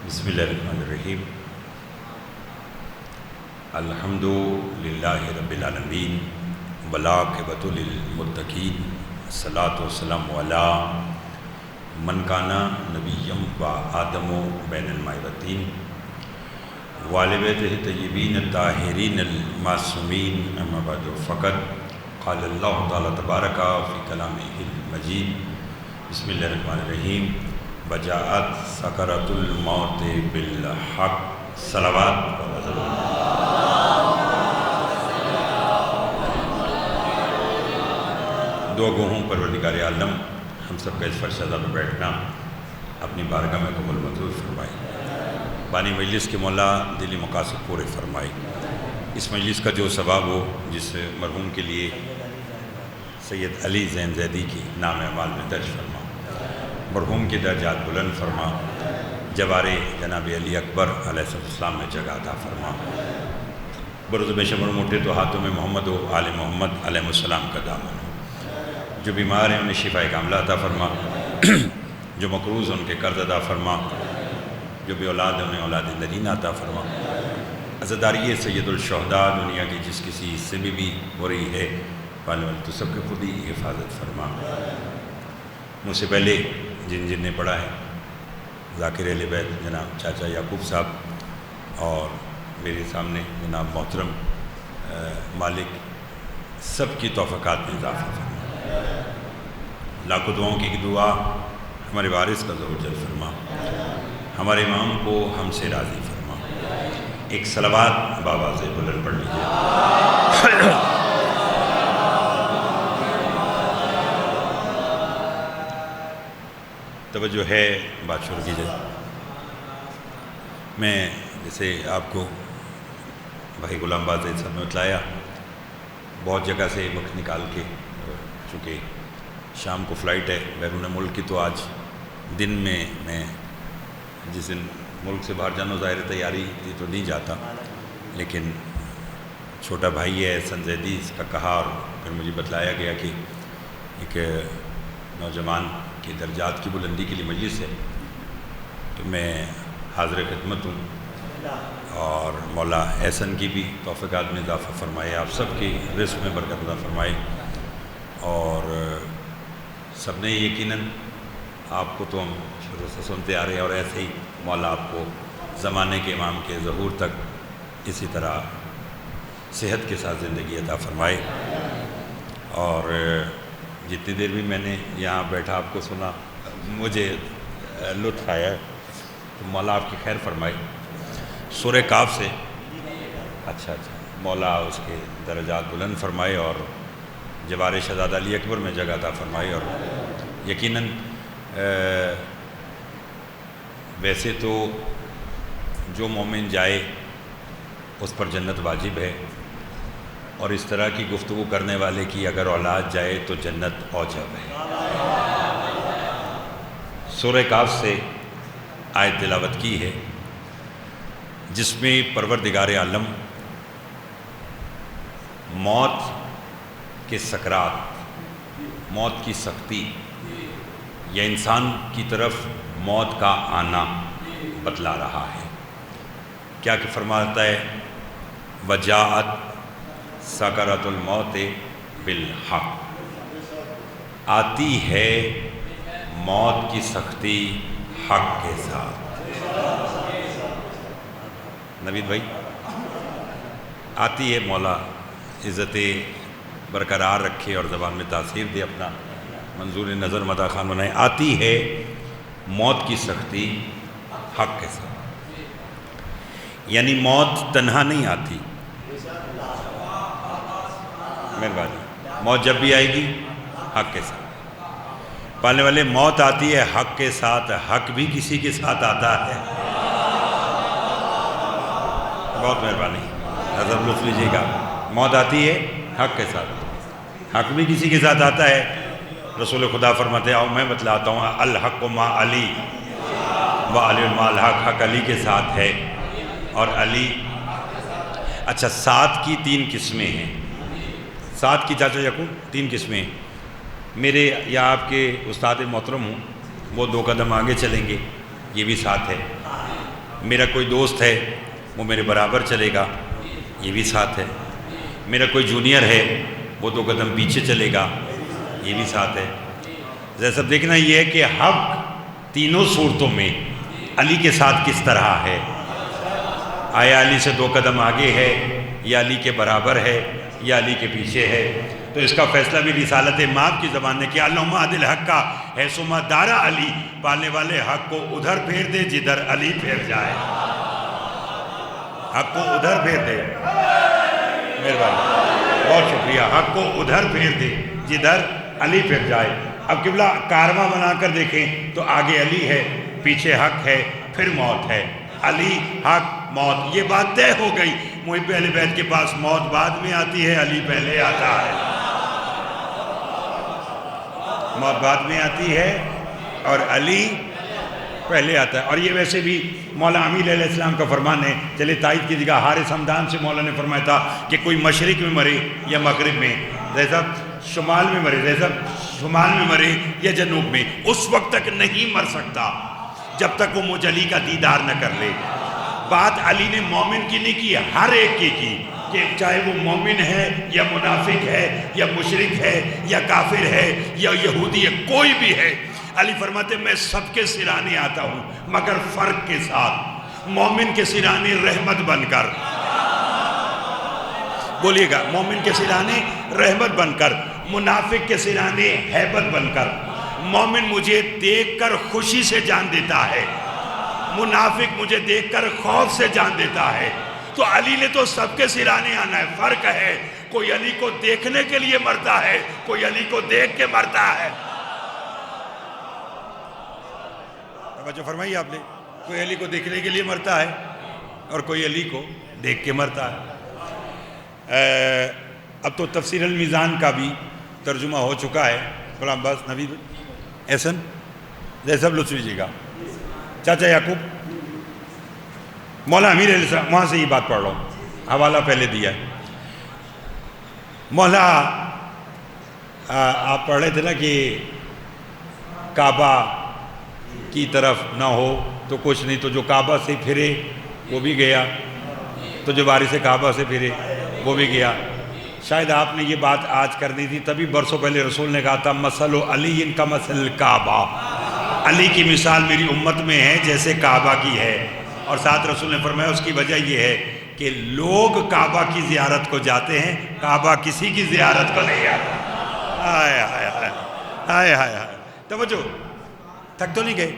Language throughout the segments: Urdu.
بسم اللہ الرحمن الرحیم الحمد للہ رب العالمین والعاقبۃ للمتقین الصلاۃ والسلام علی من کان نبیا و آدم بین الماء والطین وآل بیتہ الطیبین الطاہرین المعصومین اما بعد فقد قال اللہ تعالی تبارک فی کلامہ المجید بسم اللہ الرحمن الرحیم وجاءت سکرۃ الموت بالحق صلوات دعا گو ہوں پروردگار عالم ہم سب کا اس فرشادہ میں بیٹھنا اپنی بارگاہ میں قبول منظور فرمائے، بانی مجلس کے مولا دلی مقاصد پورے فرمائے۔ اس مجلس کا جو ثواب ہو جس مرحوم کے لیے سید علی زین زیدی کی نام اعمال میں درج فرما، مرحوم کے درجات بلند فرما، جوار جناب علی اکبر علیہ السلام میں جگہ عطا فرما۔ برز میں شمر موٹے تو ہاتھوں میں محمد و آل محمد علیہ السلام کا دامن ہو، جو بیمار ہیں انہیں شفاء کاملہ عطا فرما، جو مقروض ان کے قرض ادا فرما، جو بے اولاد ہیں انہیں اولاد نرینہ عطا فرما۔ عزاداری سید الشہداء دنیا کی جس کسی حصے میں بھی ہو رہی ہے پالنے والے تو سب کے خود ہی حفاظت فرما۔ مجھ سے پہلے جن نے پڑھا ہے ذاکر اہل بیت جناب چاچا یعقوب صاحب اور میرے سامنے جناب محترم مالک، سب کی توفیقات میں اضافہ فرما۔ لاکھوں دعاؤں کی دعا ہمارے وارث کا ظہور جل فرما، ہمارے امام کو ہم سے راضی فرما۔ ایک صلوات بابا سے بلند پڑھ لیجیے۔ توجہ ہے، بات شروع کیجیے۔ میں جیسے آپ کو بھائی غلام بازید صاحب نے بتلایا، بہت جگہ سے وقت نکال کے، چونکہ شام کو فلائٹ ہے بیرون ملک کی، تو آج دن میں جس دن ملک سے باہر جانا ظاہر تیاری تھی تو نہیں جاتا، لیکن چھوٹا بھائی ہے احسن زیدی، اس کا کہا اور پھر مجھے بتلایا گیا کہ ایک نوجوان کے درجات کی بلندی کے لیے مجلس ہے، تو میں حاضر خدمت ہوں، اور مولا احسن کی بھی توفیقات میں اضافہ فرمائے، آپ سب کی رزق میں برکت عطا فرمائے، اور سب نے یقیناً آپ کو تو ہم شروع سے سنتے آ رہے ہیں، اور ایسے ہی مولا آپ کو زمانے کے امام کے ظہور تک اسی طرح صحت کے ساتھ زندگی عطا فرمائے۔ اور جتنی دیر بھی میں نے یہاں بیٹھا آپ کو سنا، مجھے لطف آیا، تو مولا آپ کی خیر فرمائے۔ سورہ کاف سے اچھا مولا اس کے درجات بلند فرمائے، اور جوار شہزادہ علی اکبر میں جگہ عطا فرمائے۔ اور یقیناً ویسے تو جو مومن جائے اس پر جنت واجب ہے، اور اس طرح کی گفتگو کرنے والے کی اگر اولاد جائے تو جنت اوجب ہے۔ سورہ کاف سے آیت تلاوت کی ہے، جس میں پروردگار عالم موت کے سکرات، موت کی سختی یا انسان کی طرف موت کا آنا بتلا رہا ہے۔ کیا کہ فرماتا ہے وجاءت سکرۃ الموت بالحق، آتی ہے موت کی سختی حق کے ساتھ۔ نوید بھائی، آتی ہے، مولا عزت برقرار رکھے اور زبان میں تاثیر دے، اپنا منظور نظر مدح خان بنائے۔ آتی ہے موت کی سختی حق کے ساتھ، یعنی موت تنہا نہیں آتی، مہربانی، موت جب بھی آئے گی حق کے ساتھ۔ پالنے والے، موت آتی ہے حق کے ساتھ، حق بھی کسی کے ساتھ آتا ہے۔ بہت مہربانی، نظر لطف لیجیے گا۔ موت آتی ہے حق کے ساتھ، حق بھی کسی کے ساتھ آتا ہے۔ رسول خدا فرماتے ہیں، آؤ میں بتلاتا ہوں، الحق ما علی و علی ما الحق، حق علی کے ساتھ ہے اور علی۔ اچھا، سات کی تین قسمیں ہیں، سات کی چاچا یعقوب تین قسمیں ہیں۔ میرے یا آپ کے استاد محترم ہوں، وہ دو قدم آگے چلیں گے، یہ بھی ساتھ ہے، میرا کوئی دوست ہے وہ میرے برابر چلے گا، یہ بھی ساتھ ہے۔ میرا کوئی جونیئر ہے وہ 2 قدم پیچھے چلے گا، یہ بھی ساتھ ہے۔ جیسا دیکھنا یہ ہے کہ حق تینوں صورتوں میں علی کے ساتھ کس طرح ہے۔ آیا علی سے 2 قدم آگے ہے، یا علی کے برابر ہے، یا علی کے پیچھے ہے۔ تو اس کا فیصلہ بھی رسالت ماب کی زبان نے کیا، اللہم عدل حق کا حیثما دارا علی، پالنے والے حق کو ادھر پھیر دے جدھر علی پھیر جائے۔ حق کو ادھر پھیر دے، مہربانی، بہت شکریہ، حق کو ادھر پھیر دے جدھر علی پھیر جائے۔ اب قبلہ کارواں بنا کر دیکھیں تو آگے علی ہے، پیچھے حق ہے، پھر موت ہے۔ علی، حق، موت، یہ بات طے ہو گئی۔ محب اہل بیت کے پاس موت بعد میں آتی ہے، علی پہلے آتا ہے۔ موت بعد میں آتی ہے اور علی پہلے آتا ہے۔ اور یہ ویسے بھی مولا امیر علیہ السلام کا فرمان ہے۔ چلے تائید کی جگہ حارث ہمدان سے مولا نے فرمایا تھا کہ کوئی مشرق میں مرے یا مغرب میں، جیسا شمال میں مرے، جیسا شمال میں مرے یا جنوب میں، اس وقت تک نہیں مر سکتا جب تک وہ مجھ علی کا دیدار نہ کر لے۔ بات علی نے مومن کی نہیں کی، ہر ایک کی کہ چاہے وہ مومن ہے یا منافق ہے یا مشرک ہے یا کافر ہے یا یہودی ہے، کوئی بھی ہے۔ علی فرماتے میں سب کے سرانے آتا ہوں، مگر فرق کے ساتھ، مومن کے سرانے رحمت بن کر، بولیے گا، مومن کے سرانے رحمت بن کر، منافق کے سرانے ہیبت بن کر۔ مومن مجھے دیکھ کر خوشی سے جان دیتا ہے، منافق مجھے دیکھ کر خوف سے جان دیتا ہے۔ تو علی نے تو سب کے سرانے آنا ہے، فرق ہے، کوئی علی کو دیکھنے کے لیے مرتا ہے، کوئی علی کو دیکھ کے مرتا ہے۔ توجہ فرمائیے آپ نے، کوئی علی کو دیکھنے کے لیے مرتا ہے اور کوئی علی کو دیکھ کے مرتا ہے۔ اب تو تفسیر المیزان کا بھی ترجمہ ہو چکا ہے۔ غلام عباس، نوید، احسن، جیسا لطف لیجیے گا، چاچا یعقوب، مولا امیر علیہ السلام، وہاں سے یہ بات پڑھ رہا ہوں، حوالہ پہلے دیا ہے۔ مولا آپ پڑھ رہے تھے نا کہ کعبہ کی طرف نہ ہو تو کچھ نہیں، تو جو کعبہ سے پھرے وہ بھی گیا، تو جو وارث کعبہ سے پھرے وہ بھی گیا۔ شاید آپ نے یہ بات آج کرنی تھی، تبھی برسوں پہلے رسول نے کہا تھا مثل علی ان کا مثل کعبہ، علی کی مثال میری امت میں ہے جیسے کعبہ کی ہے۔ اور ساتھ رسول نے فرمایا اس کی وجہ یہ ہے کہ لوگ کعبہ کی زیارت کو جاتے ہیں، کعبہ کسی کی زیارت کو نہیں آتا۔ آئے آئے آئے آئے آئے آئے، توجہ، تھک تو نہیں گئے؟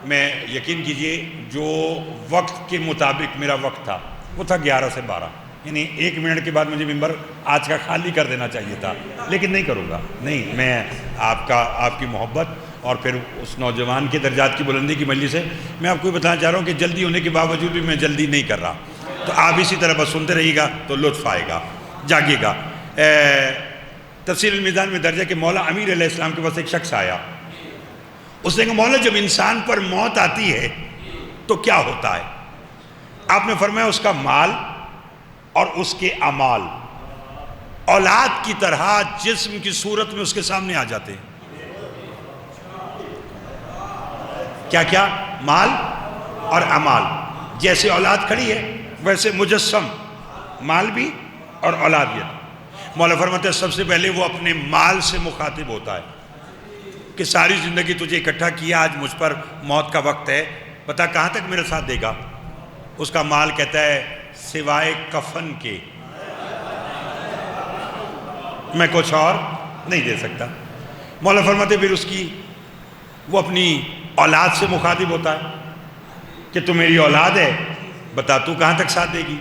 میں یقین کیجئے جو وقت کے مطابق میرا وقت تھا وہ تھا 11 سے 12، یعنی 1 منٹ کے بعد مجھے ممبر آج کا خالی کر دینا چاہیے تھا، لیکن نہیں کروں گا، نہیں، میں آپ کی محبت اور پھر اس نوجوان کے درجات کی بلندی کی مجلس سے میں آپ کو بتانا چاہ رہا ہوں کہ جلدی ہونے کے باوجود بھی میں جلدی نہیں کر رہا، تو آپ اسی طرح بس سنتے رہیے گا تو لطف آئے گا، جاگیے گا۔ تفسیر المیزان میں درج ہے کہ مولا امیر علیہ السلام کے پاس ایک شخص آیا، اس نے کہا مولا جب انسان پر موت آتی ہے تو کیا ہوتا ہے؟ آپ نے فرمایا اس کا مال اور اس کے اعمال اولاد کی طرح جسم کی صورت میں اس کے سامنے آ جاتے ہیں۔ کیا کیا؟ مال اور اعمال، جیسے اولاد کھڑی ہے ویسے مجسم مال بھی اور اولاد بھی۔ مولا فرماتے ہیں سب سے پہلے وہ اپنے مال سے مخاطب ہوتا ہے کہ ساری زندگی تجھے اکٹھا کیا، آج مجھ پر موت کا وقت ہے، بتا کہاں تک میرے ساتھ دے گا؟ اس کا مال کہتا ہے سوائے کفن کے میں کچھ اور نہیں دے سکتا۔ مولا فرماتے پھر وہ اپنی اولاد سے مخاطب ہوتا ہے کہ تو میری اولاد ہے، بتا تو کہاں تک ساتھ دے گی؟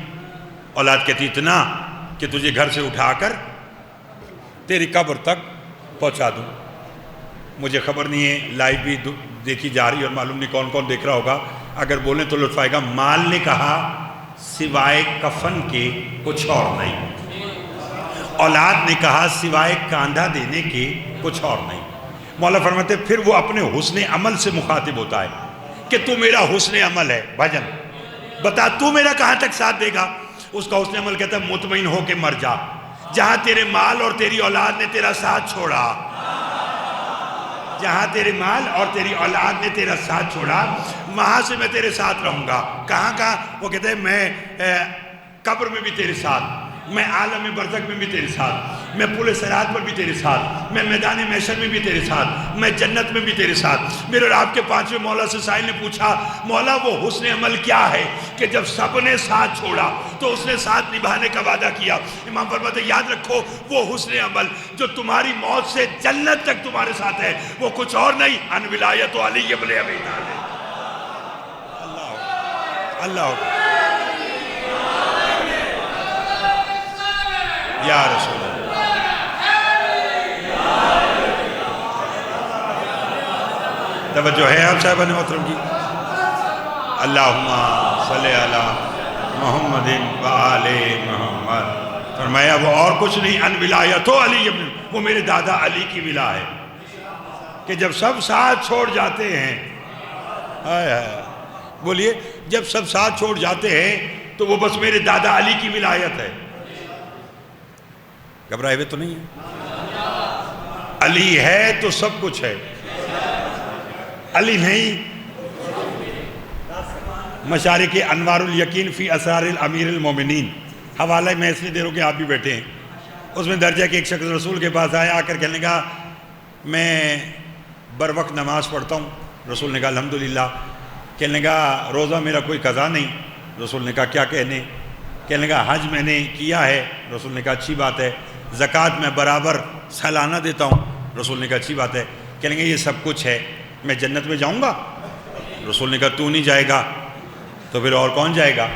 اولاد کہتی اتنا کہ تجھے گھر سے اٹھا کر تیری قبر تک پہنچا دوں۔ مجھے خبر نہیں ہے، لائیو بھی دیکھی جا رہی اور معلوم نہیں کون کون دیکھ رہا ہوگا، اگر بولیں تو لطف آئے گا۔ مال نے کہا سوائے کفن کے کچھ اور نہیں، اولاد نے کہا سوائے کاندھا دینے کے کچھ اور نہیں۔ مولا فرماتے پھر وہ اپنے حسن عمل سے مخاطب ہوتا ہے کہ تو میرا حسن عمل ہے بھجن، بتا تو میرا کہاں تک ساتھ دے گا؟ اس کا حسن عمل کہتا ہے مطمئن ہو کے مر جا، جہاں تیرے مال اور تیری اولاد نے تیرا ساتھ چھوڑا، جہاں تیرے مال اور تیری اولاد نے تیرا ساتھ چھوڑا وہاں سے میں تیرے ساتھ رہوں گا. کہاں؟ وہ کہتے ہیں میں قبر میں بھی تیرے ساتھ، میں عالم برزخ میں بھی تیرے ساتھ، میں پل صراط پر بھی تیرے ساتھ، میں میدان محشر میں بھی تیرے ساتھ، میں جنت میں بھی تیرے ساتھ. میرے اور آپ کے پانچویں مولا سے سائل نے پوچھا مولا وہ حسن عمل کیا ہے کہ جب سب نے ساتھ چھوڑا تو اس نے ساتھ نبھانے کا وعدہ کیا. امام فرماتے یاد رکھو وہ حسن عمل جو تمہاری موت سے جنت تک تمہارے ساتھ ہے وہ کچھ اور نہیں، ان ولایت علی ابن ابی طالب. اللہ یا رسول اللہ. توجہ ہے آپ صاحبان محترم کی. اللہم صلی علی محمد و آل محمد. فرمایا وہ اور کچھ نہیں، ان ولایت علی ابن، وہ میرے دادا علی کی ولا ہے کہ جب سب ساتھ چھوڑ جاتے ہیں، بولیے جب سب ساتھ چھوڑ جاتے ہیں تو وہ بس میرے دادا علی کی ولایت ہے. گھبرائے ہوئے تو نہیں ہے؟ علی ہے تو سب کچھ ہے، علی نہیں. مشارق انوار الیقین فی اسرار الامیر المومنین حوالہ میں اس لیے دے رہا ہوں کہ آپ بھی بیٹھے ہیں. اس میں درج ہے کہ ایک شخص رسول کے پاس آیا، آ کر کہنے لگا میں بر وقت نماز پڑھتا ہوں. رسول نے کہا الحمدللہ. کہنے لگا روزہ میرا کوئی قضا نہیں. رسول نے کہا کیا کہنے لگا حج میں نے کیا ہے. رسول نے کہا اچھی بات ہے. زکوٰۃ میں برابر سالانہ دیتا ہوں. رسول نے کہا اچھی بات ہے. کہنے لگا یہ سب کچھ ہے، میں جنت میں جاؤں گا. رسول نے کہا تو نہیں جائے گا تو پھر اور کون جائے گا؟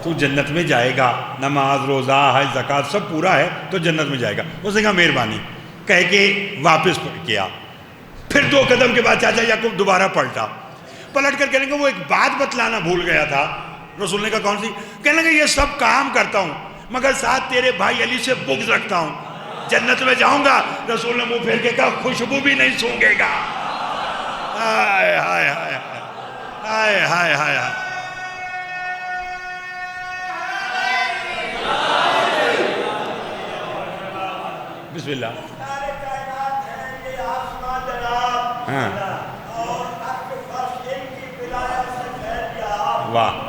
تو جنت میں جائے گا، نماز روزہ حج زکوٰۃ سب پورا ہے تو جنت میں جائے گا. اس نے کہا مہربانی کہہ کے واپس کیا. پھر 2 قدم کے بعد چاچا یعقوب دوبارہ پلٹ کر کہنے کہ وہ ایک بات بتلانا بھول گیا تھا. رسول نے کہا کون سی؟ کہنے لگا یہ سب کام کرتا ہوں مگر ساتھ تیرے بھائی علی سے بغض رکھتا ہوں. جنت میں جاؤں گا. رسول نے منہ پھیر کے کہا خوشبو بھی نہیں سونگے گا. ہائے ہائے ہائے ہائے ہائے ہائے ہائے. بسم اللہ. ہاں واہ.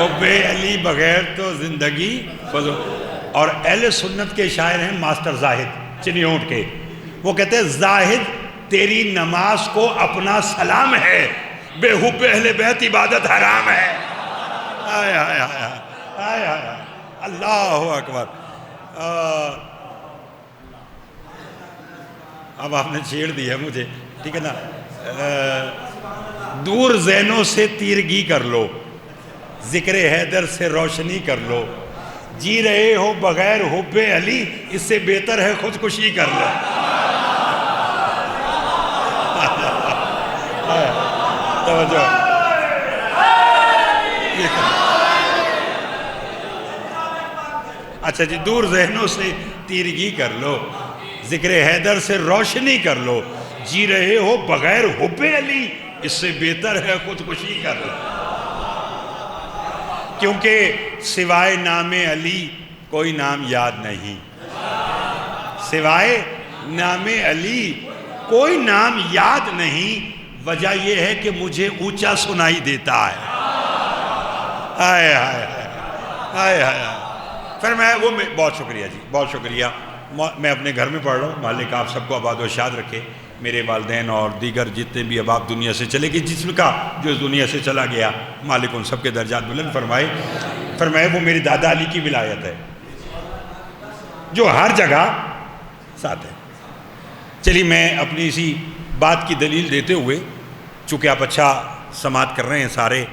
حب علی بغیر تو زندگی فضول. اور اہل سنت کے شاعر ہیں ماسٹر زاہد چنیوٹ کے. وہ کہتے ہیں زاہد تیری نماز کو اپنا سلام ہے، بے حب اہل بیت عبادت حرام ہے. آئے آئے آئے آئے آئے اللہ اکبر. اب آپ نے چھیڑ دیا مجھے، ٹھیک ہے نا. دور ذہنوں سے تیرگی کر لو، ذکر حیدر سے روشنی کر لو. جی رہے ہو بغیر حب علی، اس سے بہتر ہے خودکشی کر لو. توجہ. اچھا جی، دور ذہنوں سے تیرگی کر لو، ذکر حیدر سے روشنی کر لو. جی رہے ہو بغیر حب علی، اس سے بہتر ہے خودکشی کر لو. کیونکہ سوائے نام علی کوئی نام یاد نہیں. سوائے نام علی کوئی نام یاد نہیں. وجہ یہ ہے کہ مجھے اونچا سنائی دیتا ہے. آئے آئے آئے آئے. پھر بہت شکریہ جی، بہت شکریہ. میں اپنے گھر میں پڑھ رہا ہوں. مالک آپ سب کو آباد و شاد رکھے. میرے والدین اور دیگر جتنے بھی اب آپ دنیا سے چلے گئے، جسم کا جو اس دنیا سے چلا گیا، مالک ان سب کے درجات بلند فرمائے. وہ میرے دادا علی کی ولایت ہے جو ہر جگہ ساتھ ہے. چلیے میں اپنی اسی بات کی دلیل دیتے ہوئے، چونکہ آپ اچھا سماعت کر رہے ہیں سارے.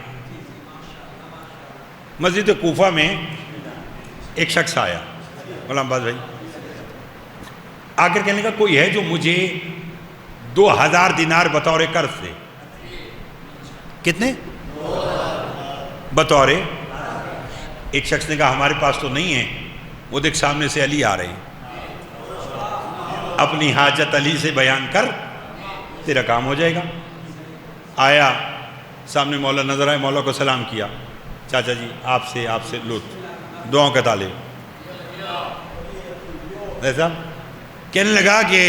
مسجد کوفہ میں ایک شخص آیا، غلام باز بھائی، آ کر کہنے کا کوئی ہے جو مجھے 2000 دینار بطور قرض دے. کتنے؟ بطور. ایک شخص نے کہا ہمارے پاس تو نہیں ہے. وہ دیکھ سامنے سے علی آ رہے ہیں. اپنی حاجت علی سے بیان کر، تیرا کام ہو جائے گا۔ آیا سامنے مولا نظر آئے، مولا کو سلام کیا، چاچا جی آپ سے لطف دعاؤں کا طالب، ایسا کہنے لگا کہ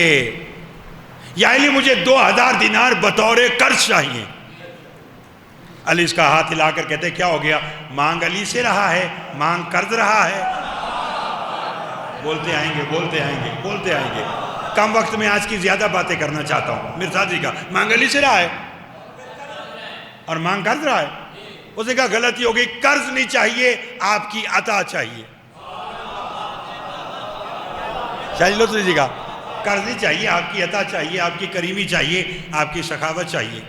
یا علی مجھے 2000 دینار بطور قرض چاہیے۔ علی اس کا ہاتھ ہلا کر کہتے کیا ہو گیا؟ مانگ علی سے رہا ہے، مانگ قرض رہا ہے۔ بولتے آئیں گے۔ کم وقت میں آج کی زیادہ باتیں کرنا چاہتا ہوں۔ مرزا جی کا مانگ علی سے رہا ہے اور مانگ قرض رہا ہے۔ اس نے کہا غلطی ہو گئی، قرض نہیں چاہیے، آپ کی عطا چاہیے۔ شاہ لطفی جی کا قرض نہیں چاہیے، آپ کی عطا چاہیے، آپ کی کریمی چاہیے، آپ کی سخاوت چاہیے۔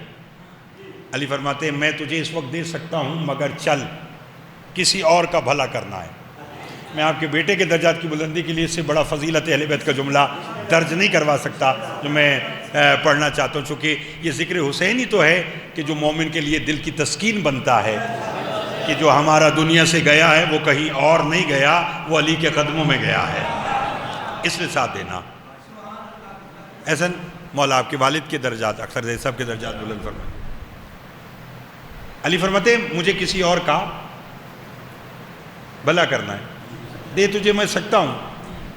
علی فرماتے ہیں میں تجھے اس وقت دے سکتا ہوں مگر چل، کسی اور کا بھلا کرنا ہے۔ میں آپ کے بیٹے کے درجات کی بلندی کے لیے اس سے بڑا فضیلت اہل بیت کا جملہ درج نہیں کروا سکتا جو میں پڑھنا چاہتا ہوں، چونکہ یہ ذکر حسین ہی تو ہے کہ جو مومن کے لیے دل کی تسکین بنتا ہے کہ جو ہمارا دنیا سے گیا ہے وہ کہیں اور نہیں گیا، وہ علی کے قدموں میں گیا ہے، اس نے ساتھ دینا۔ ایسا مولا آپ کے والد کے درجات، اکثر زید صاحب کے درجات بلند فرمائے۔ علی فرماتے ہیں مجھے کسی اور کا بھلا کرنا ہے، دے تجھے میں سکتا ہوں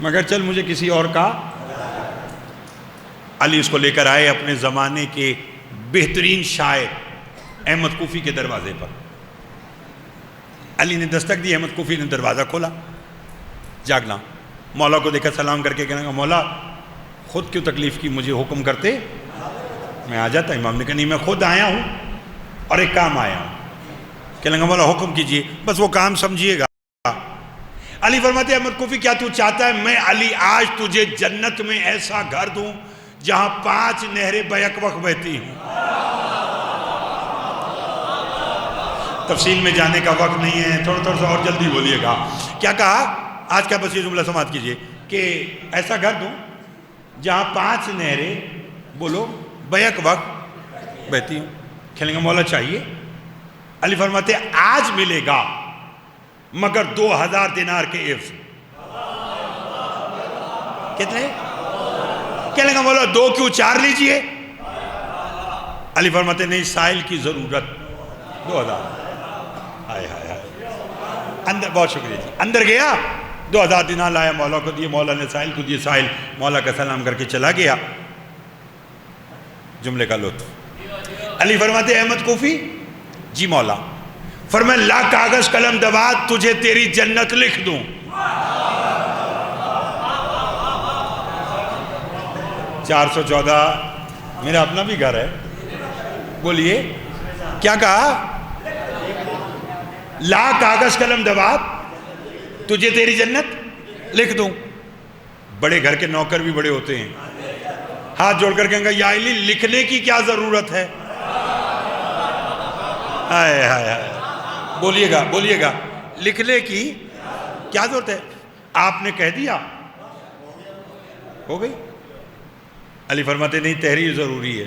مگر چل مجھے کسی اور کا۔ علی اس کو لے کر آئے اپنے زمانے کے بہترین شاعر احمد کوفی کے دروازے پر۔ علی نے دستک دی، احمد کوفی نے دروازہ کھولا، جاگنا، مولا کو دیکھا، سلام کر کے کہنے گا مولا خود کیوں تکلیف کی، مجھے حکم کرتے میں آ جاتا۔ امام نے کہا نہیں میں خود آیا ہوں اور ایک کام آیا ہوں۔ کہنے لگا مولا حکم کیجئے، بس وہ کام سمجھیے گا۔ علی فرماتے ہیں احمد کوفی کیا تو چاہتا ہے میں علی آج تجھے جنت میں ایسا گھر دوں جہاں 5 نہریں بیک وقت بہتی ہوں۔ تفصیل میں جانے کا وقت نہیں ہے، تھوڑا سا اور جلدی بولیے گا۔ کیا کہا؟ آج کا بس یہ جملہ سماعت کیجئے کہ ایسا گھر دوں جہاں 5 نہریں بولو بیک وقت بہتی ہوں۔ کہنے گا مولا چاہیے؟ علی فرماتے ہیں آج ملے گا مگر 2000 دینار کے عوض۔ کتنے؟ کہنے گا مولا 2 کیوں 4 لیجئے۔ علی فرماتے ہیں نہیں سائل کی ضرورت 2000۔ ہائے ہائے ہائے، اندر بہت شکریہ جی، اندر گیا 2000 دینار لایا، مولا کو دیے، مولا نے سائل کو دیے، سائل مولا کا سلام کر کے چلا گیا۔ جملے کا لطف۔ علی فرماتے ہیں احمد کوفی جی مولا، فرمایا لا کاغذ قلم دوات تجھے تیری جنت لکھ دوں۔ 414 میرا اپنا بھی گھر ہے، بولیے کیا کہا؟ لا کاغذ قلم دوات تجھے تیری جنت لکھ دوں۔ بڑے گھر کے نوکر بھی بڑے ہوتے ہیں، ہاتھ جوڑ کر کہیں گا یا علی لکھنے کی کیا ضرورت ہے؟ ہائے ہائے ہائے، بولیے گا لکھنے کی کیا ضرورت ہے؟ آپ نے کہہ دیا ہو گئی۔ علی فرماتے نہیں تحریر ضروری ہے،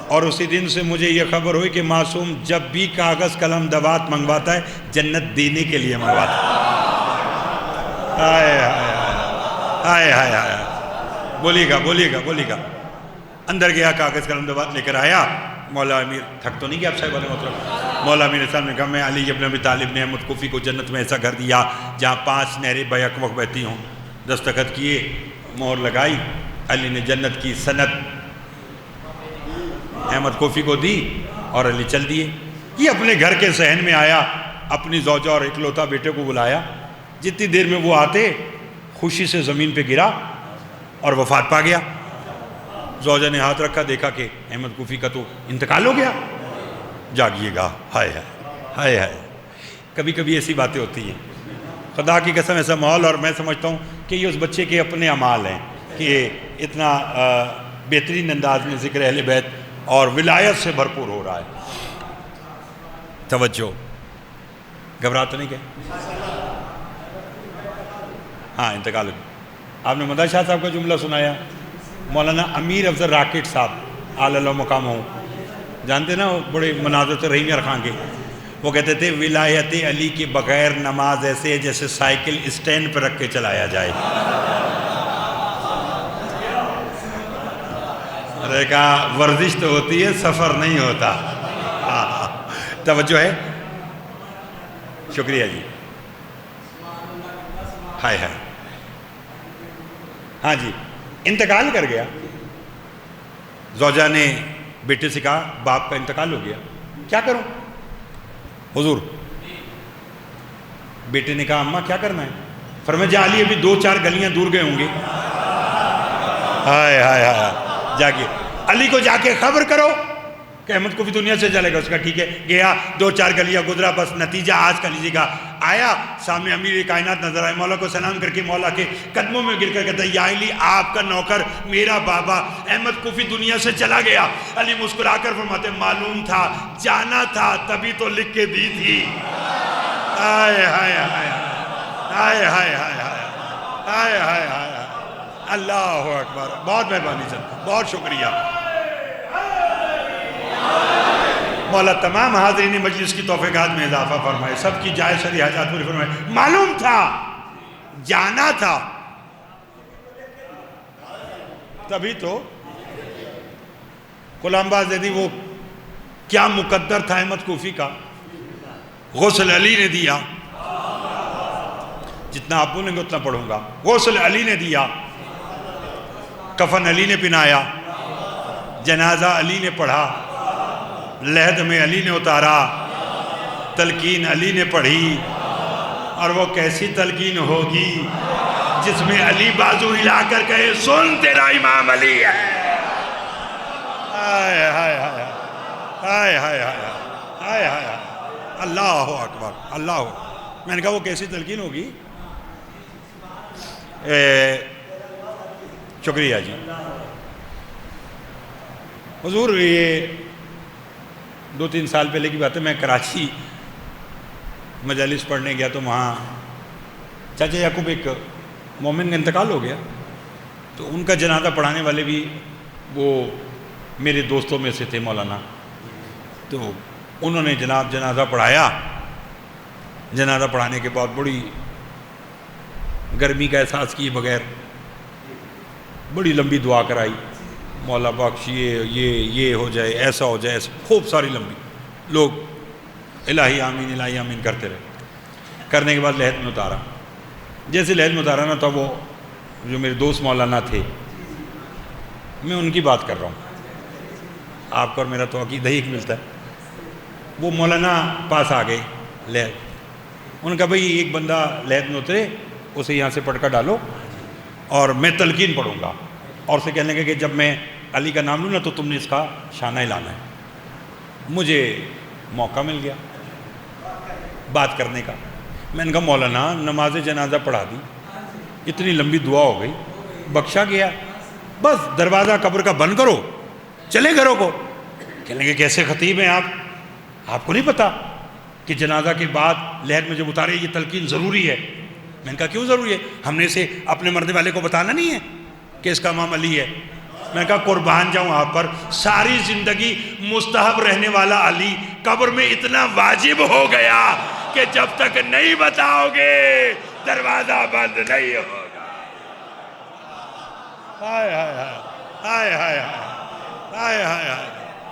اور اسی دن سے مجھے یہ خبر ہوئی کہ معصوم جب بھی کاغذ قلم دوات منگواتا ہے جنت دینے کے لیے منگواتا ہے۔ ہائے ہائے ہائے ہائے، بولیے گا۔ اندر گیا کاغذ قلم دوات لے کر آیا۔ مولا امیر تھک تو نہیں گیا آپ صاحب علیہ محترم؟ مولا امیر صاحب نے کہا میں علی ابن ابی طالب نے احمد کوفی کو جنت میں ایسا گھر دیا جہاں 5 نہریں بیک وقت بہتی ہوں۔ دستخط کیے، مہر لگائی، علی نے جنت کی سند احمد کوفی کو دی اور علی چل دیے۔ یہ اپنے گھر کے صحن میں آیا، اپنی زوجہ اور اکلوتا بیٹے کو بلایا، جتنی دیر میں وہ آتے خوشی سے زمین پہ گرا اور وفات پا گیا۔ زوجہ نے ہاتھ رکھا، دیکھا کہ احمد کوفی کا تو انتقال ہو گیا۔ جاگیے گا، ہائے ہائے، کبھی کبھی ایسی باتیں ہوتی ہیں، خدا کی قسم ایسا ماحول، اور میں سمجھتا ہوں کہ یہ اس بچے کے اپنے اعمال ہیں کہ اتنا بہترین انداز میں ذکر اہل بیت اور ولایت سے بھرپور ہو رہا ہے۔ توجہ، گھبرا تو نہیں گئے؟ ہاں انتقال ہو گیا۔ آپ نے مدح شاہ صاحب کا جملہ سنایا، مولانا امیر افضل راکٹ صاحب اعلی اللہ مقام ہوں، جانتے نا، بڑے مناظر سے رحیم یار خان کے، وہ کہتے تھے ولایت علی کے بغیر نماز ایسے ہے جیسے سائیکل اسٹینڈ پر رکھ کے چلایا جائے۔ کہا ورزش تو ہوتی ہے، سفر نہیں ہوتا. توجہ ہے. شکریہ جی. ہائے ہائے. ہاں جی، انتقال کر گیا. زوجہ نے بیٹے سے کہا باپ کا انتقال ہو گیا، کیا کروں؟ حضور. بیٹے نے کہا اماں کیا کرنا ہے؟ فرمایا جا علی ابھی 2-4 گلیاں دور گئے ہوں گے. ہائے ہائے ہائے. جاگے علی کو جا کے خبر کرو کہ احمد کوفی دنیا سے چلے گا. اس کا ٹھیک ہے. گیا 2-4 گلیاں گزرا، بس نتیجہ آج کا لیجیے گا. آیا سامنے امیر کائنات نظر آئے، مولا کو سلام کر کے مولا کے قدموں میں گر کر کہتا ہے یا علی آپ کا نوکر میرا بابا احمد کوفی دنیا سے چلا گیا. علی مسکرا کر فرماتے معلوم تھا، جانا تھا تبھی تو لکھ کے دی تھی. ہائے ہائے ہائے ہائے ہائے ہائے ہائے ہائے. اللہ اکبر. بہت مہربانی سر، بہت شکریہ. مولا تمام حاضرین مجلس کی توفیقات میں اضافہ فرمائے، سب کی جائز شرعی حاجات پوری فرمائے. معلوم تھا، جانا تھا تبھی تو. غلام باز زیدی وہ کیا مقدر تھا احمد کوفی کا. غسل علی نے دیا، جتنا آپ بولیں گے اتنا پڑھوں گا. غسل علی نے دیا، کفن علی نے پہنایا، جنازہ علی نے پڑھا، لحد میں علی نے اتارا، تلقین علی نے پڑھی. اور وہ کیسی تلقین ہوگی جس میں علی بازو ہلا کر کہے سن تیرا امام علی ہے. ہائے ہائے ہائے ہائے ہائے ہائے ہائے. اللہ اکبر. اللہ. میں نے کہا وہ کیسی تلقین ہوگی. شکریہ جی. حضور یہ 2-3 سال پہلے کی بات ہے، میں کراچی مجالس پڑھنے گیا تو وہاں چاچا یعقوب ایک مومن کا انتقال ہو گیا. تو ان کا جنازہ پڑھانے والے بھی وہ میرے دوستوں میں سے تھے مولانا. تو انہوں نے جنازہ پڑھایا. جنازہ پڑھانے کے بعد بڑی گرمی کا احساس کیے بغیر بڑی لمبی دعا کرائی. مولا بخش یہ ہو جائے، ایسا ہو جائے، ایسا خوب ساری لمبی. لوگ الہی آمین الہی آمین کرتے رہے. کرنے کے بعد لحد میں اتارا. جیسے لحد میں اتارا نا، تو وہ جو میرے دوست مولانا تھے، میں ان کی بات کر رہا ہوں، آپ کا اور میرا تو عقیدہ ہی ملتا ہے. وہ مولانا پاس آ گئے لحد. انہوں نے کہا بھئی ایک بندہ لحد میں اترے، اسے یہاں سے پڑھ کر ڈالو اور میں تلقین پڑھوں گا. اور اسے کہنے لگے کہ جب میں علی کا نام لوں نا تو تم نے اس کا شانہ لانا ہے. مجھے موقع مل گیا بات کرنے کا. میں نے کہا مولانا نماز جنازہ پڑھا دی، اتنی لمبی دعا ہو گئی، بخشا گیا، بس دروازہ قبر کا بند کرو، چلے گھروں کو. کہنے لگے کیسے خطیب ہیں آپ کو نہیں پتا کہ جنازہ کے بعد لحد میں جب اتارے یہ تلقین ضروری ہے؟ میں نے کہا کیوں ضروری ہے؟ ہم نے اسے اپنے مرنے والے کو بتانا نہیں ہے کہ اس کا امام علی ہے؟ میں نے کہا قربان جاؤں آپ پر، ساری زندگی مستحب رہنے والا علی قبر میں اتنا واجب ہو گیا کہ جب تک نہیں بتاؤ گے دروازہ بند نہیں ہوگا. ہائے ہائے ہائے ہائے ہائے ہائے ہائے.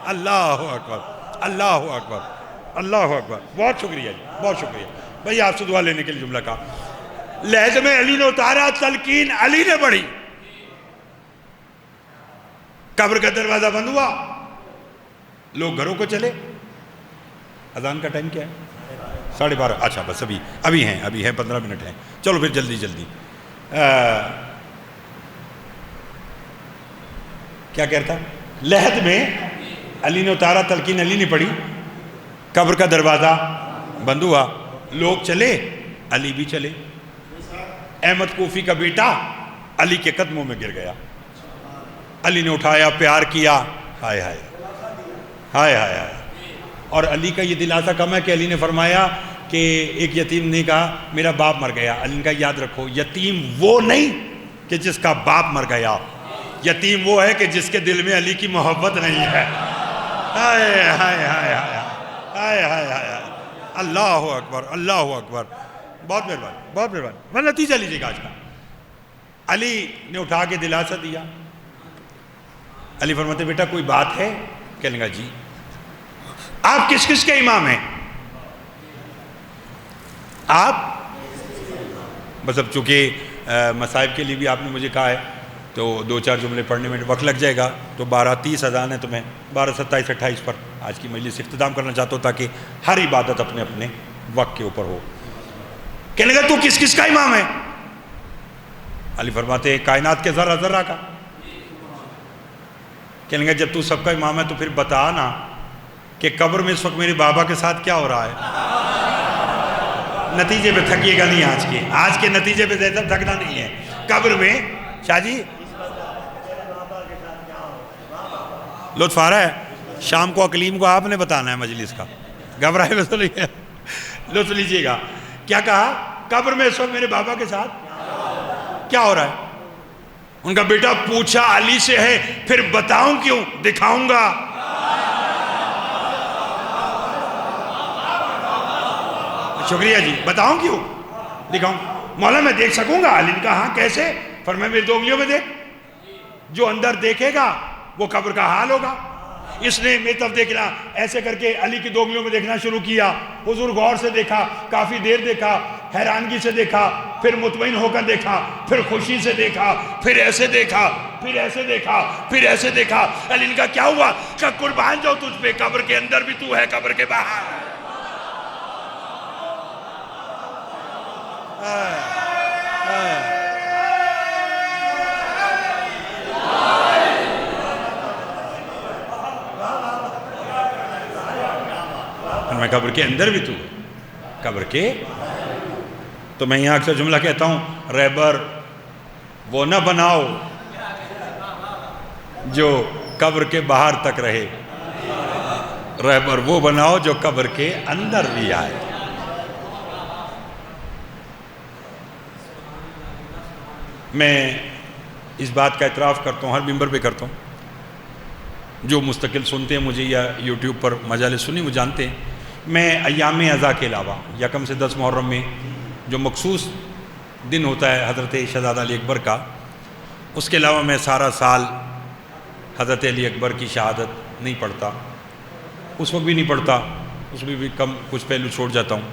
اللہ اکبر. اللہ اکبر. اللہ اکبر. بہت شکریہ جی، بہت شکریہ بھائی آپ سے دعا لینے کے لیے جملہ کہا. لحد میں علی نے اتارا، تلقین علی نے پڑھی، قبر کا دروازہ بند ہوا، لوگ گھروں کو چلے. اذان کا ٹائم کیا ہے؟ 12:30. اچھا بس ابھی ہیں 15 منٹ ہیں. چلو پھر جلدی. کیا کہتا؟ لحد میں علی نے اتارا، تلقین علی نے پڑھی، قبر کا دروازہ بند ہوا، لوگ چلے، علی بھی چلے. احمد کوفی کا بیٹا علی کے قدموں میں گر گیا. علی نے اٹھایا، پیار کیا. ہائے ہائے ہائے ہائے ہائے. اور علی کا یہ دلاسا کم ہے کہ علی نے فرمایا کہ ایک یتیم نے کہا میرا باپ مر گیا. علی نے کہا یاد رکھو یتیم وہ نہیں کہ جس کا باپ مر گیا، یتیم وہ ہے کہ جس کے دل میں علی کی محبت نہیں ہے. ہائے ہائے ہائے ہائے ہائے ہائے. اللہ اکبر. اللہ اکبر. بہت مہربانی، بہت مہربانی. میں نتیجہ لیجیے گا آج کا. علی نے اٹھا کے دلاسا دیا. علی فرماتے بیٹا کوئی بات ہے؟ کہنے لگا جی. آپ کس کس کے امام ہیں؟ آپ بس اب چونکہ مصائب کے لیے بھی آپ نے مجھے کہا ہے تو 2-4 جملے پڑھنے میں وقت لگ جائے گا، تو 12:30 اذان ہے، تو میں 12:27-28 پر آج کی مجلس اختتام کرنا چاہتا ہوں تاکہ ہر عبادت اپنے اپنے وقت کے اوپر ہو. کہنے لگا تو کس کس کا امام ہے؟ علی فرماتے کائنات کے ذرہ ذرہ کا. کہنے لگا جب تو سب کا امام ہے تو پھر بتا نا کہ قبر میں اس وقت میرے بابا کے ساتھ کیا ہو رہا ہے. نتیجے پہ تھکیے گا نہیں، آج کے نتیجے پہ زیادہ تھکنا نہیں ہے. قبر میں شاہ جی لطف آ رہا ہے، شام کو اقلیم کو آپ نے بتانا ہے مجلس کا، گھبرائے میں تو نہیں ہے، لطف لیجئے گا. کیا کہا؟ قبر میں اس وقت میرے بابا کے ساتھ کیا ہو رہا ہے؟ ان کا بیٹا پوچھا علی سے ہے، پھر بتاؤں کیوں؟ دکھاؤں گا. شکریہ جی، بتاؤں کیوں؟ دکھاؤں. مولا میں دیکھ سکوں گا؟ علی نے کہا ہاں کیسے؟ فرمایا میری 2 انگلیوں میں دیکھ. جو اندر دیکھے گا وہ قبر کا حال ہوگا. اس نے میری طرف دیکھنا ایسے کر کے علی کی 2 انگلیوں میں دیکھنا شروع کیا. حضور غور سے دیکھا، کافی دیر دیکھا، حیرانگی سے دیکھا، پھر مطمئن ہو کر دیکھا، پھر خوشی سے دیکھا، پھر ایسے دیکھا، پھر ایسے دیکھا، پھر ایسے دیکھا. علی نے کہا کیا ہوا؟ کہا قربان جاؤ تجھ پہ، قبر کے اندر بھی تو ہے، قبر کے باہر. میں قبر کے اندر بھی تو، قبر کے. تو میں یہاں اکثر جملہ کہتا ہوں، رہبر وہ نہ بناؤ جو قبر کے باہر تک رہے، رہبر وہ بناؤ جو قبر کے اندر بھی آئے. میں اس بات کا اعتراف کرتا ہوں، ہر ممبر پہ کرتا ہوں. جو مستقل سنتے ہیں مجھے یا یوٹیوب پر مجالس سنی وہ جانتے ہیں، میں ایام ازا کے علاوہ 1 سے 10 محرم میں جو مخصوص دن ہوتا ہے حضرت شہزادہ علی اکبر کا، اس کے علاوہ میں سارا سال حضرت علی اکبر کی شہادت نہیں پڑھتا. اس وقت بھی نہیں پڑھتا، اس میں بھی کم کچھ پہلو چھوڑ جاتا ہوں.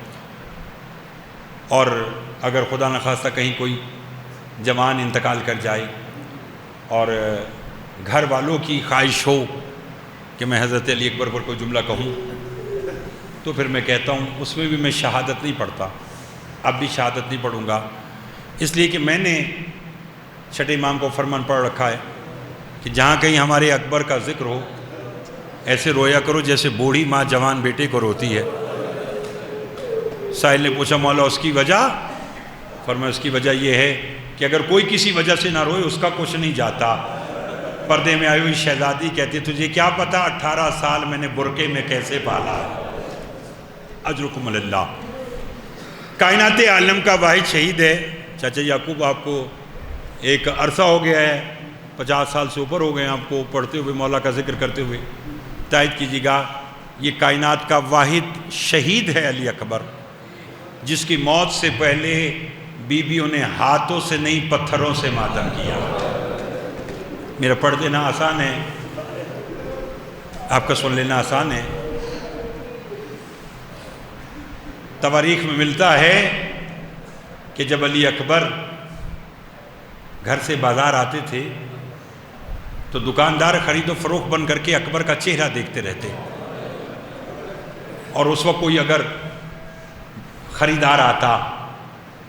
اور اگر خدا نخواستہ کہیں کوئی جوان انتقال کر جائے اور گھر والوں کی خواہش ہو کہ میں حضرت علی اکبر پر کوئی جملہ کہوں تو پھر میں کہتا ہوں. اس میں بھی میں شہادت نہیں پڑھتا، اب بھی شہادت نہیں پڑھوں گا، اس لیے کہ میں نے چھٹے امام کو فرمان پڑھ رکھا ہے کہ جہاں کہیں ہمارے اکبر کا ذکر ہو ایسے رویا کرو جیسے بوڑھی ماں جوان بیٹے کو روتی ہے. سائل نے پوچھا مولا اس کی وجہ؟ فرمایا اس کی وجہ یہ ہے کہ اگر کوئی کسی وجہ سے نہ روئے اس کا کچھ نہیں جاتا. پردے میں آئی ہوئی شہزادی کہتی تجھے کیا پتا 18 سال میں نے برقعے میں کیسے پالا. اجرکم اللہ. کائنات عالم کا واحد شہید ہے چاچا یعقوب. آپ کو ایک عرصہ ہو گیا ہے، 50 سال سے اوپر ہو گئے ہیں آپ کو پڑھتے ہوئے، مولا کا ذکر کرتے ہوئے. تائید کیجیے گا یہ کائنات کا واحد شہید ہے علی اکبر، جس کی موت سے پہلے بیویوں نے ہاتھوں سے نہیں پتھروں سے ماتم کیا. میرا پڑھ دینا آسان ہے، آپ کا سن لینا آسان ہے. تواریخ میں ملتا ہے کہ جب علی اکبر گھر سے بازار آتے تھے تو دکاندار خرید و فروخت بن کر کے اکبر کا چہرہ دیکھتے رہتے، اور اس وقت کوئی اگر خریدار آتا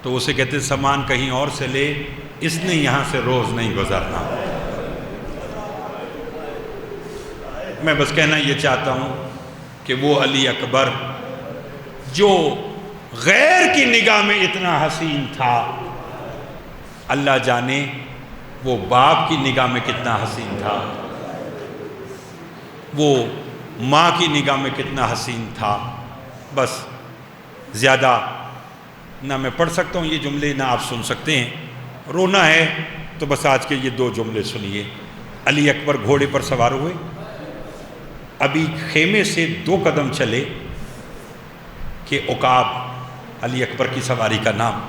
تو اسے کہتے سامان کہیں اور سے لے، اس نے یہاں سے روز نہیں گزرنا. میں بس کہنا یہ چاہتا ہوں کہ وہ علی اکبر جو غیر کی نگاہ میں اتنا حسین تھا، اللہ جانے وہ باپ کی نگاہ میں کتنا حسین تھا، وہ ماں کی نگاہ میں کتنا حسین تھا. بس زیادہ نہ میں پڑھ سکتا ہوں یہ جملے نہ آپ سن سکتے ہیں. رونا ہے تو بس آج کے یہ 2 جملے سنیے. علی اکبر گھوڑے پر سوار ہوئے، ابھی خیمے سے 2 قدم چلے کہ عقاب علی اکبر کی سواری کا نام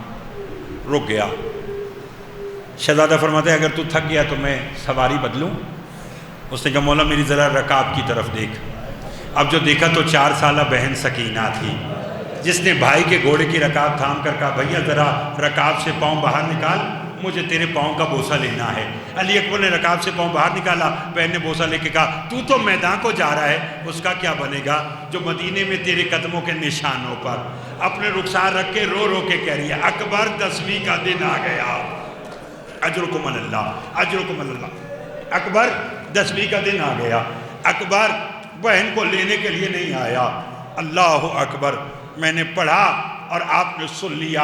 رک گیا. شہزادہ فرماتے ہیں اگر تو تھک گیا تو میں سواری بدلوں. اس نے کہا مولا میری ذرا رکاب کی طرف دیکھ۔ اب جو دیکھا تو 4 سالہ بہن سکینہ تھی، جس نے بھائی کے گھوڑے کی رکاب تھام کر کہا بھیا ذرا رکاب سے پاؤں باہر نکال، مجھے تیرے پاؤں کا بوسہ لینا ہے۔ علی اکبر نے رکاب سے پاؤں باہر نکالا، بہن نے بوسہ لے کے کہا تو میدان کو جا رہا ہے، اس کا کیا بنے گا جو مدینے میں تیرے قدموں کے نشانوں پر اپنے رخسار رکھ کے رو رو کے کہہ رہی ہے اکبر 10ویں کا دن آ گیا، اجرکم اللہ اجرکم اللہ۔ اکبر 10ویں کا دن آ گیا، اکبر بہن کو لینے کے لیے نہیں آیا۔ اللہ اکبر، میں نے پڑھا اور آپ نے سن لیا۔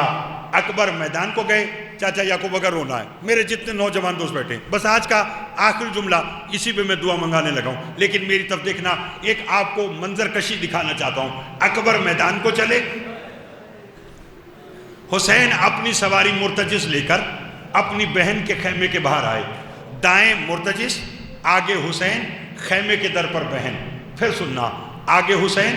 اکبر میدان کو گئے، چاچا یعقوب اگر رونا ہے، میرے جتنے نوجوان دوست بیٹھے، بس آج کا آخری جملہ اسی پہ میں دعا منگانے لگا ہوں، لیکن میری طرف دیکھنا، ایک آپ کو منظر کشی دکھانا چاہتا ہوں۔ اکبر میدان کو چلے، حسین اپنی سواری مرتجس لے کر اپنی بہن کے خیمے کے باہر آئے، دائیں مرتجس، آگے حسین، خیمے کے در پر بہن۔ پھر سننا، آگے حسین،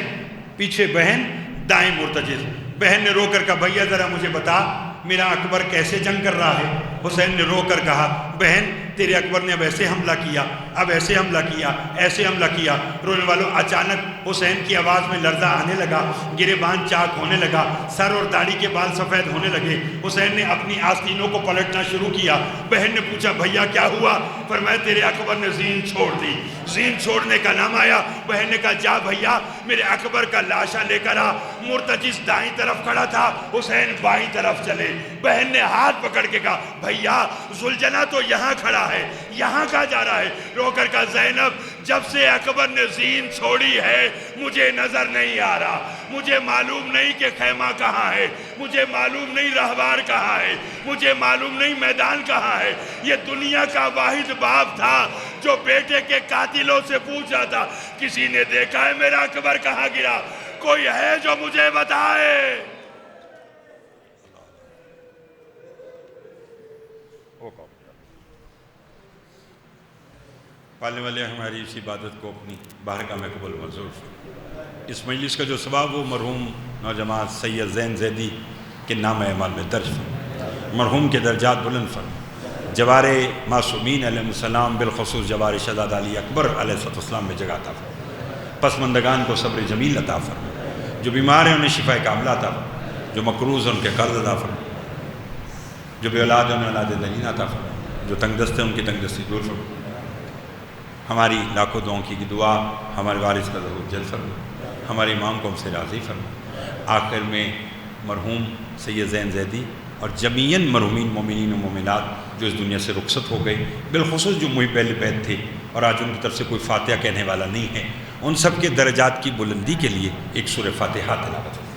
پیچھے بہن، دائیں مرتجس۔ بہن نے رو کر کہا بھیا ذرا مجھے بتا میرا اکبر کیسے جنگ کر رہا ہے؟ حسین نے رو کر کہا بہن تیرے اکبر نے اب ایسے حملہ کیا، اب ایسے حملہ کیا، ایسے حملہ کیا۔ رونے والوں، اچانک حسین کی آواز میں لرزہ آنے لگا، گریبان چاک ہونے لگا، سر اور داڑھی کے بال سفید ہونے لگے۔ حسین نے اپنی آستینوں کو پلٹنا شروع کیا۔ بہن نے پوچھا بھیا کیا ہوا؟ فرمایا تیرے اکبر نے زین چھوڑ دی۔ زین چھوڑنے کا نام آیا۔ بہن نے کہا جا بھیا میرے اکبر کا لاشا لے کر آ۔ مرتجس دائیں طرف کھڑا تھا، حسین بائیں طرف چلے۔ بہن نے ہاتھ پکڑ کے کہا بھیا ذوالجناح تو یہاں کھڑا ہے، یہاں کہاں جا رہا ہے؟ رو کر کہا زینب جب سے اکبر نے زین چھوڑی ہے مجھے نظر نہیں آ رہا، مجھے معلوم نہیں کہ خیمہ کہاں ہے، مجھے معلوم نہیں رہوار کہاں ہے، مجھے معلوم نہیں میدان کہاں ہے۔ یہ دنیا کا واحد باپ تھا جو بیٹے کے قاتلوں سے پوچھا تھا کسی نے دیکھا ہے میرا اکبر کہاں گرا؟ کوئی ہے جو مجھے بتائے؟ پالنے والے ہماری اس عبادت کو اپنی بارگاہ میں قبول منظور فرمائے۔ اس مجلس کا جو ثواب وہ مرحوم نوجوان سید زین زیدی کے نام اعمال میں درج فرمائے، مرحوم کے درجات بلند فرمائے، جوار معصومین علیہ السلام بالخصوص جوار شہزادہ علی اکبر علیہ السلام میں جگہ عطا فرمائے، پسماندگان کو صبر جمیل عطا فرمائے، جو بیمار ہیں انہیں شفا کاملہ عطا فرمائے، جو مقروض ہیں ان کے قرض عطا فرمائے، جو بے اولاد ہیں انہیں اولاد دلین عطا فرمائے، جو تنگ دست ہیں ان کی تنگ دستی دور فرمائے۔ ہماری لاکھوں دعاؤں کی دعا ہمارے وارث کا ظہور جل فرمائے، ہمارے امام کو ہم سے راضی فرمائے۔ آخر میں مرحوم سید زین زیدی اور جمیعاً مرحومین مومنین و مومنات جو اس دنیا سے رخصت ہو گئے، بالخصوص جو محب اہل بیت تھے اور آج ان کی طرف سے کوئی فاتحہ کہنے والا نہیں ہے، ان سب کے درجات کی بلندی کے لیے ایک سورہ فاتحہ تلاوت ہو۔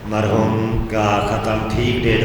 مرحوم کا ختم ٹھیک ڈیٹ